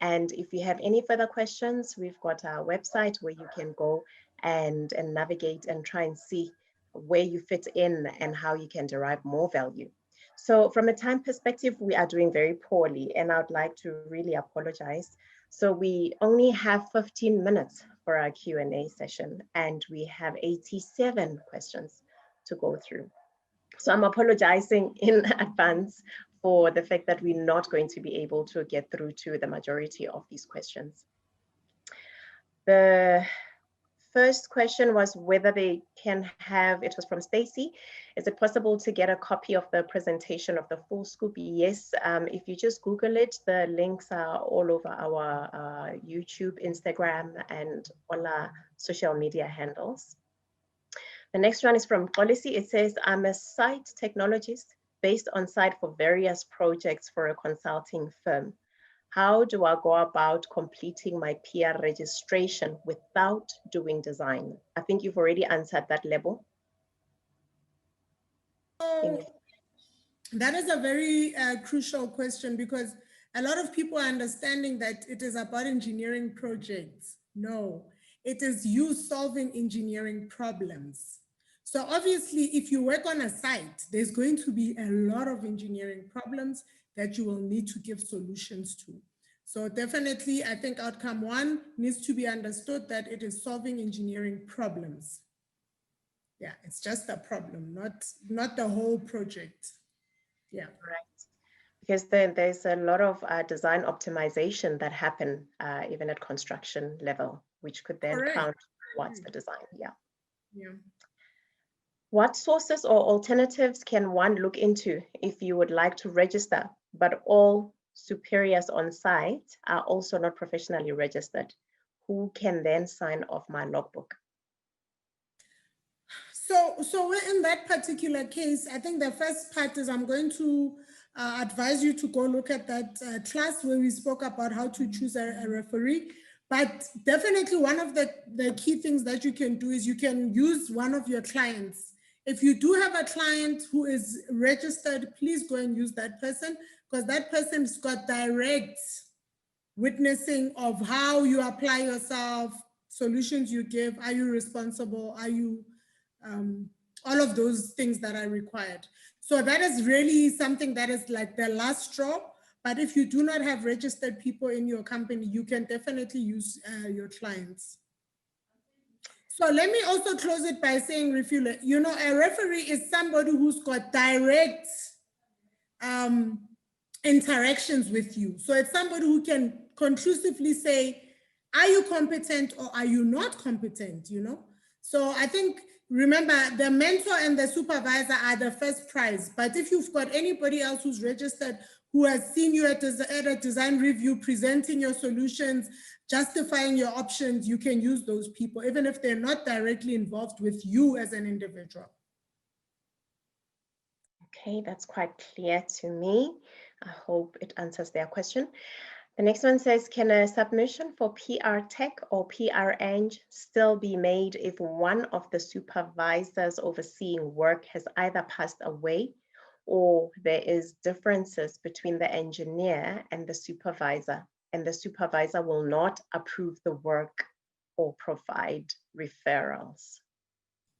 And if you have any further questions, we've got our website where you can go and navigate and try and see where you fit in and how you can derive more value. So from a time perspective, we are doing very poorly, and I'd like to really apologize. So we only have 15 minutes for our Q&A session, and we have 87 questions to go through. So I'm apologizing in advance for the fact that we're not going to be able to get through to the majority of these questions. The first question was whether they can have, it was from Saisi, is it possible to get a copy of the presentation of the full scoop? Yes, if you just Google it, the links are all over our YouTube, Instagram, and all our social media handles. The next one is from Policy. It says, I'm a site technologist based on site for various projects for a consulting firm. How do I go about completing my PR registration without doing design? I think you've already answered that, Lebo. That is a very crucial question, because a lot of people are understanding that it is about engineering projects. No, it is you solving engineering problems. So obviously, if you work on a site, there's going to be a lot of engineering problems that you will need to give solutions to. So definitely, I think outcome one needs to be understood that it is solving engineering problems. Yeah, it's just a problem, not the whole project. Yeah, right. Because then there's a lot of design optimization that happen even at construction level, which could then count towards the design. Yeah. Yeah. What sources or alternatives can one look into if you would like to register, but all superiors on site are also not professionally registered? Who can then sign off my logbook? So in that particular case, I think the first part is I'm going to advise you to go look at that class where we spoke about how to choose a referee. But definitely one of the key things that you can do is you can use one of your clients. If you do have a client who is registered, please go and use that person, because that person's got direct witnessing of how you apply yourself, solutions you give, are you responsible, are you, all of those things that are required. So that is really something that is like the last straw. But if you do not have registered people in your company, you can definitely use your clients. So let me also close it by saying, Refueler, you know, a referee is somebody who's got direct interactions with you. So it's somebody who can conclusively say, are you competent or are you not competent, you know? So I think, remember, the mentor and the supervisor are the first prize. But if you've got anybody else who's registered, who has seen you at a design review, presenting your solutions, justifying your options, you can use those people, even if they're not directly involved with you as an individual. Okay, that's quite clear to me. I hope it answers their question. The next one says, can a submission for PR Tech or PR Eng still be made if one of the supervisors overseeing work has either passed away or there is differences between the engineer and the supervisor will not approve the work or provide referrals?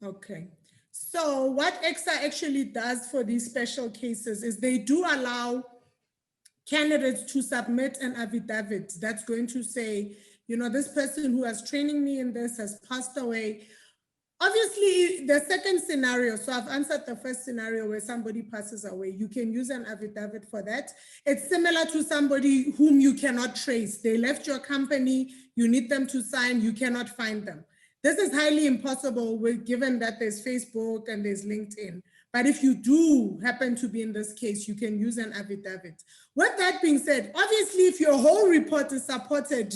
Okay. So what ECSA actually does for these special cases is they do allow candidates to submit an affidavit that's going to say, you know, this person who was training me in this has passed away. Obviously, the second scenario, so I've answered the first scenario where somebody passes away, you can use an affidavit for that. It's similar to somebody whom you cannot trace. They left your company, you need them to sign, you cannot find them. This is highly impossible given that there's Facebook and there's LinkedIn. But if you do happen to be in this case, you can use an affidavit. With that being said, obviously, if your whole report is supported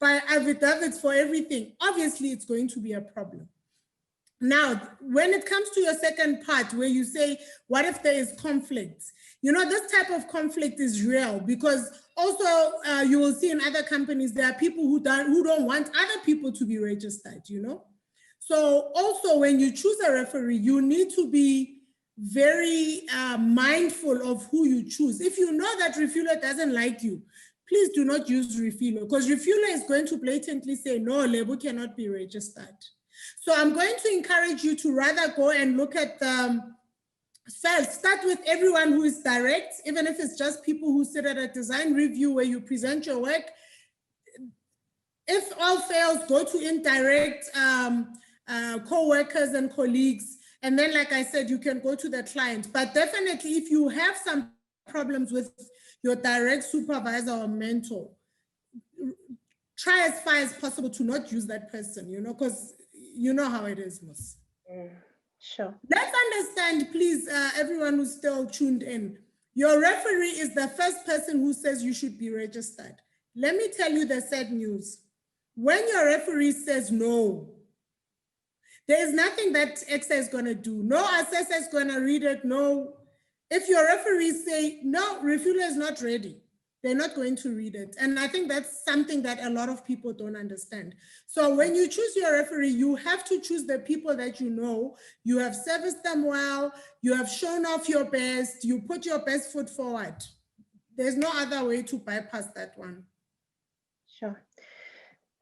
by affidavits for everything, obviously it's going to be a problem. Now, when it comes to your second part where you say, what if there is conflict? You know, this type of conflict is real because also you will see in other companies, there are people who don't want other people to be registered, you know? So also when you choose a referee, you need to be very mindful of who you choose. If you know that Refueler doesn't like you, please do not use refueler, because refueler is going to blatantly say, no, label cannot be registered. So I'm going to encourage you to rather go and look at the first, start with everyone who is direct, even if it's just people who sit at a design review where you present your work. If all fails, go to indirect co-workers and colleagues. And then, like I said, you can go to the client. But definitely, if you have some problems with your direct supervisor or mentor, try as far as possible to not use that person, you know, because you know how it is, Mus. Sure. Let's understand, please, everyone who's still tuned in. Your referee is the first person who says you should be registered. Let me tell you the sad news. When your referee says no, there is nothing that ECSA is going to do. No assessor is going to read it. No. If your referees say, no, refueler is not ready, they're not going to read it. And I think that's something that a lot of people don't understand. So when you choose your referee, you have to choose the people that you know, you have serviced them well, you have shown off your best, you put your best foot forward. There's no other way to bypass that one. Sure.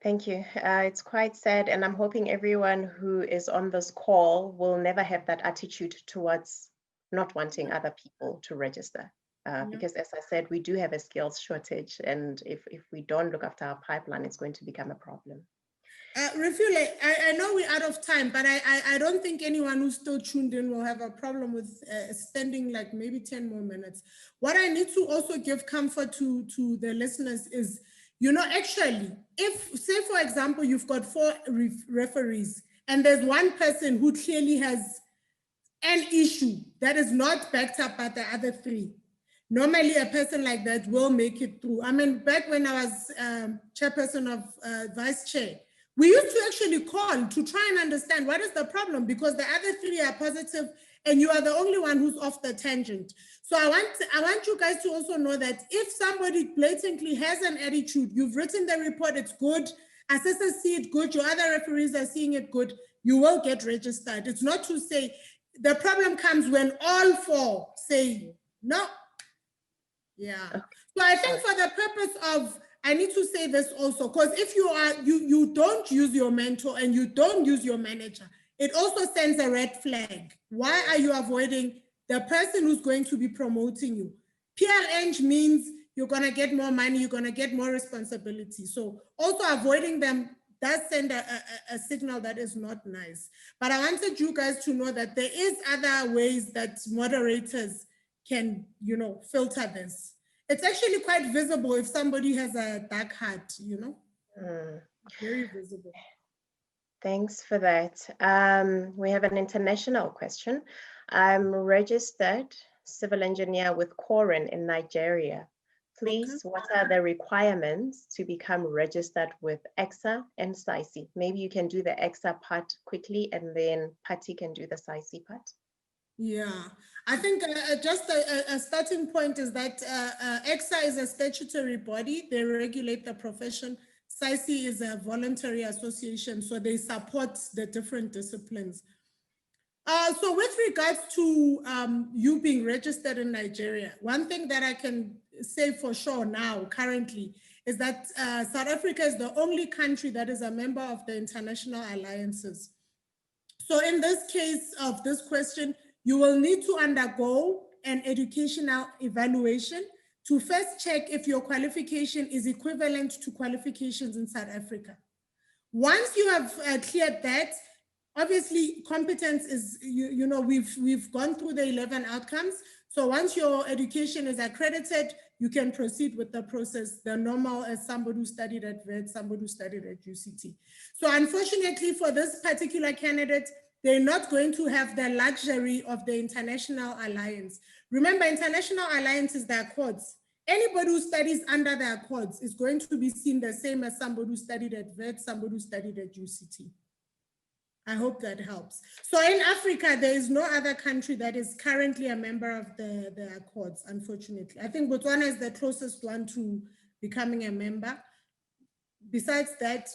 Thank you. It's quite sad, and I'm hoping everyone who is on this call will never have that attitude towards not wanting other people to register. Because as I said, we do have a skills shortage, and if we don't look after our pipeline, it's going to become a problem. Refule, I know we're out of time, but I don't think anyone who's still tuned in will have a problem with spending like maybe 10 more minutes. What I need to also give comfort to the listeners is, you know, actually, if, say, for example, you've got 4 referees and there's one person who clearly has an issue that is not backed up by the other 3, normally a person like that will make it through. I mean, back when I was chairperson of vice chair, we used to actually call to try and understand what is the problem, because the other 3 are positive and you are the only one who's off the tangent. So I want you guys to also know that if somebody blatantly has an attitude, you've written the report, it's good, assessors see it good, your other referees are seeing it good, you will get registered. It's not to say, the problem comes when all 4 say no. Yeah. So I think for the purpose of, I need to say this also, because if you don't use your mentor and you don't use your manager, it also sends a red flag. Why are you avoiding the person who's going to be promoting you? PR means you're going to get more money, you're going to get more responsibility. So also avoiding them does send a signal that is not nice. But I wanted you guys to know that there is other ways that moderators can, you know, filter this. It's actually quite visible if somebody has a dark heart, you know, very visible. Thanks for that. We have an international question. I'm registered civil engineer with Corin in Nigeria. Please, what are the requirements to become registered with ECSA and Saisi? Maybe you can do the ECSA part quickly and then Patty can do the Saisi part. Yeah, I think just a starting point is that ECSA is a statutory body. They regulate the profession. Saisi is a voluntary association, so they support the different disciplines. So with regards to you being registered in Nigeria, one thing that I can say for sure now, currently, is that South Africa is the only country that is a member of the international alliances. So in this case of this question, you will need to undergo an educational evaluation to first check if your qualification is equivalent to qualifications in South Africa. Once you have cleared that, obviously competence is, you know, we've gone through the 11 outcomes. So once your education is accredited, you can proceed with the process, the normal as somebody who studied at VET, somebody who studied at UCT. So unfortunately for this particular candidate, they're not going to have the luxury of the international alliance. Remember, international alliance is the accords. Anybody who studies under the accords is going to be seen the same as somebody who studied at VET, somebody who studied at UCT. I hope that helps. So in Africa, there is no other country that is currently a member of the accords, unfortunately. I think Botswana is the closest one to becoming a member. Besides that,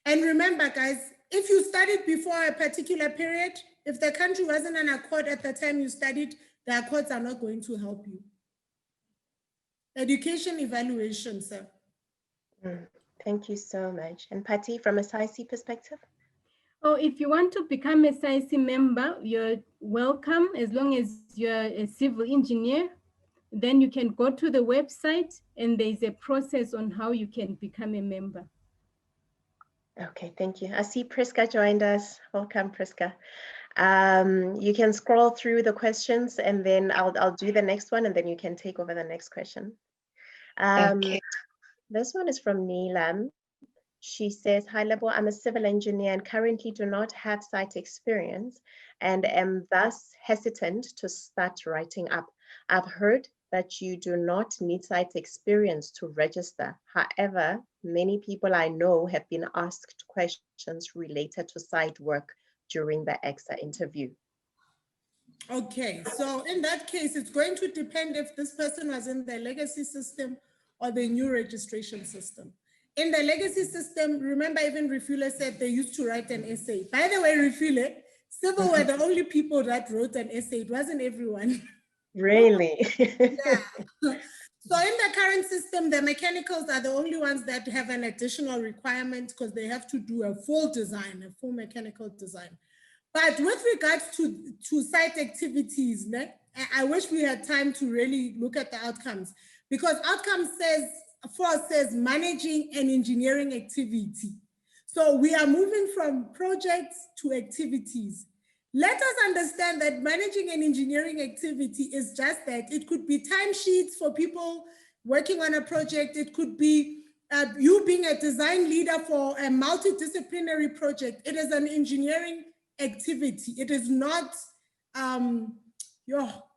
and remember, guys, if you studied before a particular period, if the country wasn't an accord at the time you studied, the accords are not going to help you. Education evaluation, sir. Thank you so much. And Patty, from a Saisi perspective? Oh, if you want to become a Saisi member, you're welcome as long as you're a civil engineer. Then you can go to the website and there's a process on how you can become a member. Okay, thank you. I see Priska joined us. Welcome, Priska. You can scroll through the questions and then I'll do the next one and then you can take over the next question. Okay. This one is from Neelam. She says, hi level, I'm a civil engineer and currently do not have site experience and am thus hesitant to start writing up. I've heard that you do not need site experience to register. However, many people I know have been asked questions related to site work during the ECSA interview. Okay, so in that case, it's going to depend if this person was in the legacy system or the new registration system. In the legacy system, remember even Refule said they used to write an essay. By the way, Refule, civil were the only people that wrote an essay. It wasn't everyone. Really? Yeah. So in the current system, the mechanicals are the only ones that have an additional requirement because they have to do a full design, a full mechanical design. But with regards to site activities, I wish we had time to really look at the outcomes because outcome says, 4 says managing an engineering activity. So we are moving from projects to activities. Let us understand that managing an engineering activity is just that. It could be timesheets for people working on a project. It could be you being a design leader for a multidisciplinary project. It is an engineering activity. It is not,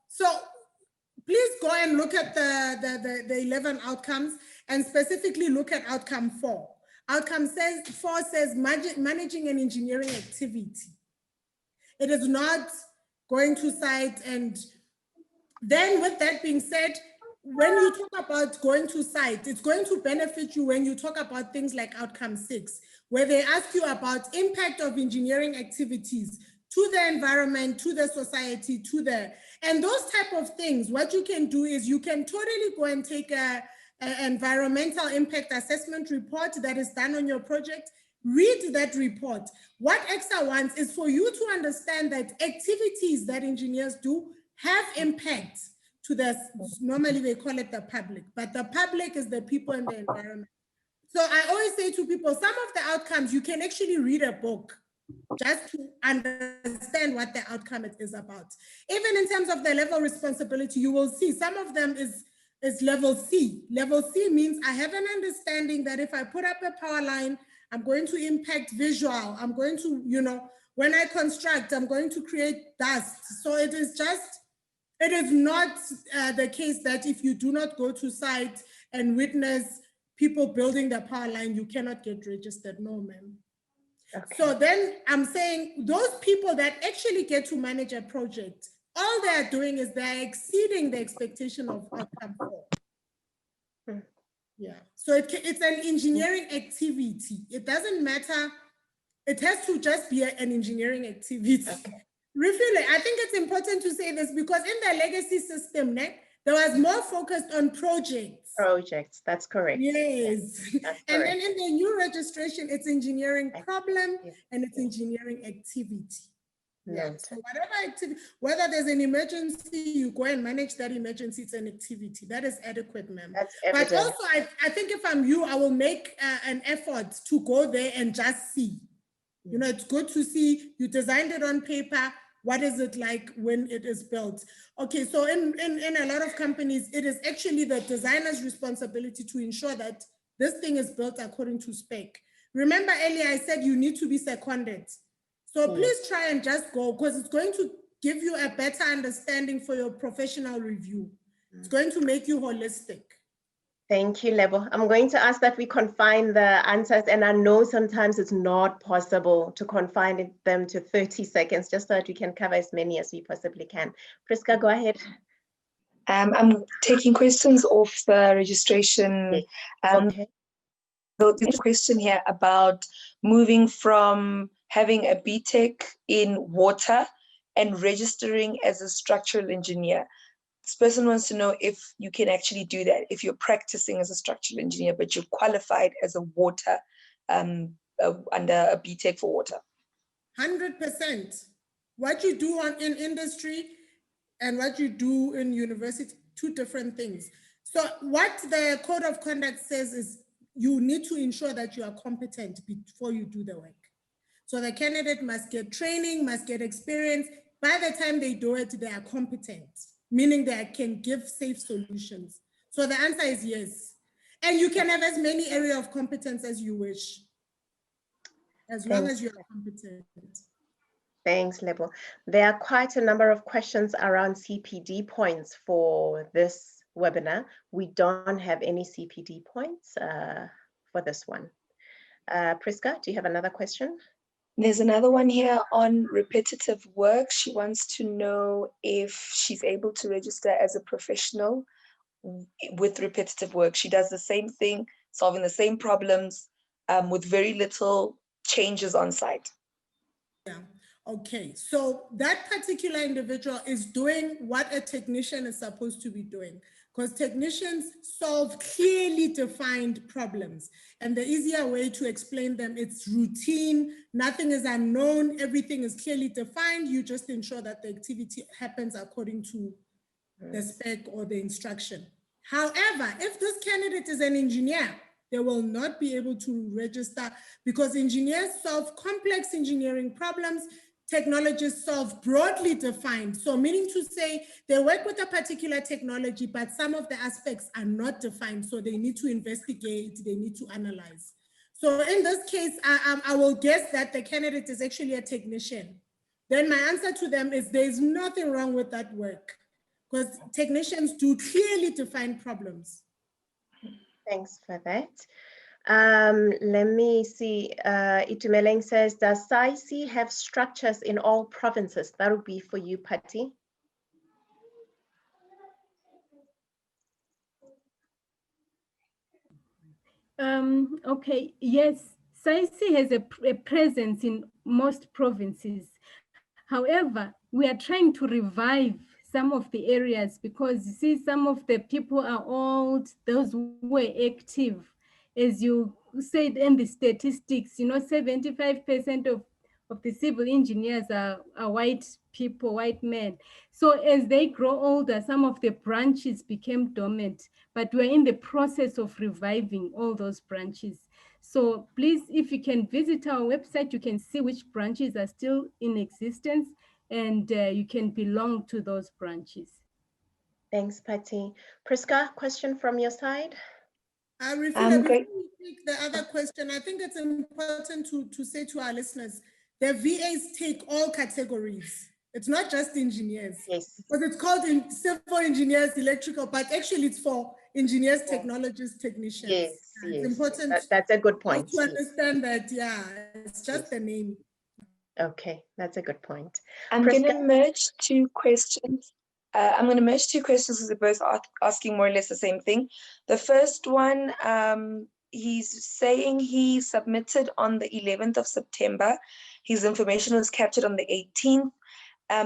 so please go and look at the 11 outcomes and specifically look at outcome 4. Outcome 4 says managing an engineering activity. It is not going to site. And then with that being said, when you talk about going to site, it's going to benefit you when you talk about things like outcome 6, where they ask you about impact of engineering activities to the environment, to the society, and those type of things. What you can do is you can totally go and take an environmental impact assessment report that is done on your project. Read that report. What ECSA wants is for you to understand that activities that engineers do have impact to the, normally they call it the public, but the public is the people in the environment. So I always say to people, some of the outcomes, you can actually read a book just to understand what the outcome is about. Even in terms of the level of responsibility, you will see some of them is level C. Level C means I have an understanding that if I put up a power line, I'm going to impact visual. I'm going to, when I construct, I'm going to create dust. So it is not the case that if you do not go to site and witness people building the power line, you cannot get registered. No, ma'am. Okay. So then I'm saying those people that actually get to manage a project, all they're doing is they're exceeding the expectation of outcome 4. Yeah, so it's an engineering activity. It doesn't matter. It has to just be an engineering activity. Okay. Refule, I think it's important to say this because in the legacy system, there was more focused on projects. Projects, that's correct. Yes. That's and correct. Then in the new registration, it's engineering problem and it's engineering activity. Yeah. So whatever activity, whether there's an emergency, you go and manage that emergency, it's an activity. That is adequate, ma'am. But also, I think if I'm you, I will make an effort to go there and just see. It's good to see you designed it on paper. What is it like when it is built? Okay, so in a lot of companies, it is actually the designer's responsibility to ensure that this thing is built according to spec. Remember earlier I said you need to be seconded. So please try and just go because it's going to give you a better understanding for your professional review. It's going to make you holistic. Thank you, Lebo. I'm going to ask that we confine the answers, and I know sometimes it's not possible to confine them to 30 seconds, just so that we can cover as many as we possibly can. Priska, go ahead. I'm taking questions off the registration. Okay. So there's a question here about moving from having a BTech in water and registering as a structural engineer. this person wants to know if you can actually do that, if you're practicing as a structural engineer, but you're qualified as a water, under a BTEC for water. 100%. What you do in industry and what you do in university, two different things. So what the code of conduct says is you need to ensure that you are competent before you do the work. So the candidate must get training, must get experience. By the time they do it, they are competent, meaning they can give safe solutions. So the answer is yes. And you can have as many areas of competence as you wish, as long as you're competent. Thanks, Lebo. There are quite a number of questions around CPD points for this webinar. We don't have any CPD points for this one. Priska, do you have another question? There's another one here on repetitive work. She wants to know if she's able to register as a professional with repetitive work. She does the same thing, solving the same problems with very little changes on site. Yeah. Okay, so that particular individual is doing what a technician is supposed to be doing, because technicians solve clearly defined problems. And the easier way to explain them, it's routine, nothing is unknown, everything is clearly defined. You just ensure that the activity happens according to the spec or the instruction. However, if this candidate is an engineer, they will not be able to register because engineers solve complex engineering problems. Technologists solve broadly defined. So meaning to say they work with a particular technology, but some of the aspects are not defined. So they need to investigate, they need to analyze. So in this case, I will guess that the candidate is actually a technician. Then my answer to them is there's nothing wrong with that work because technicians do clearly defined problems. Thanks for that. Let me see. Itumeleng says, does Saisi have structures in all provinces? That would be for you, Patty. Okay, yes, Saisi has a presence in most provinces. However, we are trying to revive some of the areas because you see some of the people are old, those who were active. As you said in the statistics, 75% of the civil engineers are white people, white men. So as they grow older, some of the branches became dormant, but we're in the process of reviving all those branches. So please, if you can visit our website, you can see which branches are still in existence and you can belong to those branches. Thanks, Patty. Priska, question from your side? Before we take the other question, I think it's important to say to our listeners, the VAs take all categories. It's not just engineers. Yes. Because it's called civil engineers, electrical, but actually it's for engineers, technologists, technicians. Yes, It's yes. important. That's a good point. To understand that, yeah, it's just the name. Okay, that's a good point. I'm going to merge two questions. Because they're both asking more or less the same thing. The first one, he's saying he submitted on the 11th of September. His information was captured on the 18th.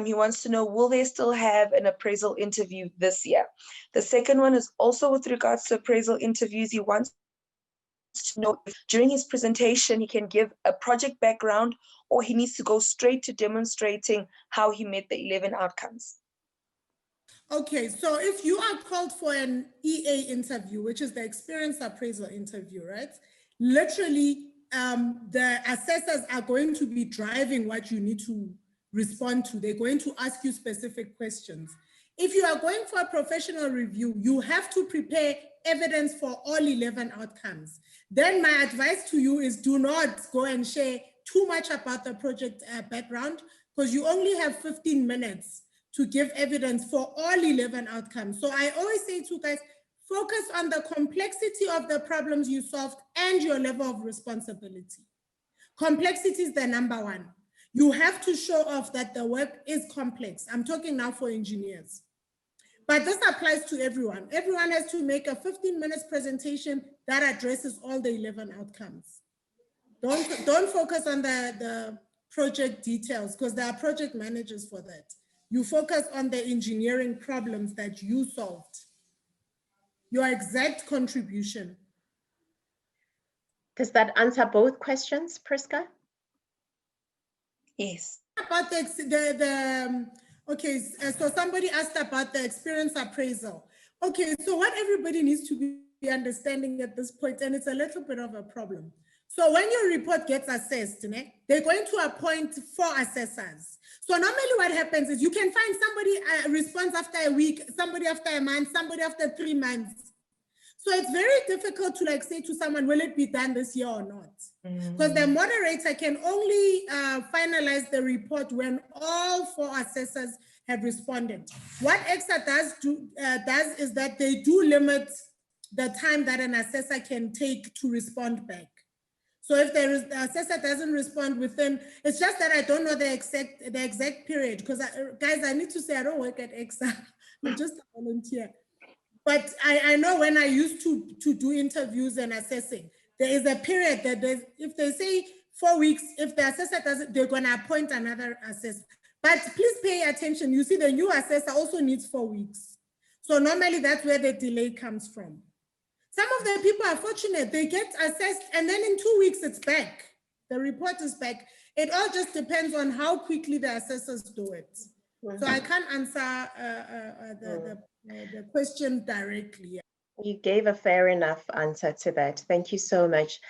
He wants to know, will they still have an appraisal interview this year? The second one is also with regards to appraisal interviews. He wants to know if during his presentation he can give a project background or he needs to go straight to demonstrating how he met the 11 outcomes. Okay, so if you are called for an EA interview, which is the Experience Appraisal interview, right? Literally, the assessors are going to be driving what you need to respond to. They're going to ask you specific questions. If you are going for a professional review, you have to prepare evidence for all 11 outcomes. Then my advice to you is do not go and share too much about the project background because you only have 15 minutes to give evidence for all 11 outcomes. So I always say to guys, focus on the complexity of the problems you solved and your level of responsibility. Complexity is the number one. You have to show off that the work is complex. I'm talking now for engineers. But this applies to everyone. Everyone has to make a 15-minute presentation that addresses all the 11 outcomes. Don't focus on the project details because there are project managers for that. You focus on the engineering problems that you solved. Your exact contribution. Does that answer both questions, Priska? Yes. About okay, so somebody asked about the experience appraisal. Okay, so what everybody needs to be understanding at this point, and it's a little bit of a problem. So when your report gets assessed, they're going to appoint 4 assessors. So normally what happens is you can find somebody responds after a week, somebody after a month, somebody after 3 months. So it's very difficult to like say to someone, will it be done this year or not? Because the moderator can only finalize the report when all 4 assessors have responded. What ECSA does is that they do limit the time that an assessor can take to respond back. So if the assessor doesn't respond within, it's just that I don't know the exact period, because guys, I need to say I don't work at ECSA, I'm just a volunteer. But I know when I used to do interviews and assessing, there is a period that if they say 4 weeks, if the assessor doesn't, they're gonna appoint another assessor. But please pay attention, you see the new assessor also needs 4 weeks. So normally that's where the delay comes from. Some of the people are fortunate, they get assessed and then in 2 weeks it's back. The report is back. It all just depends on how quickly the assessors do it. So I can't answer the question directly. You gave a fair enough answer to that. Thank you so much.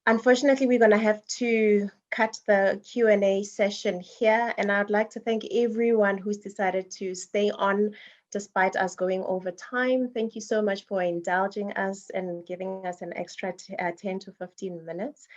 Unfortunately, we're going to have to cut the Q&A session here, and I'd like to thank everyone who's decided to stay on despite us going over time. Thank you so much for indulging us and giving us an extra 10 to 15 minutes.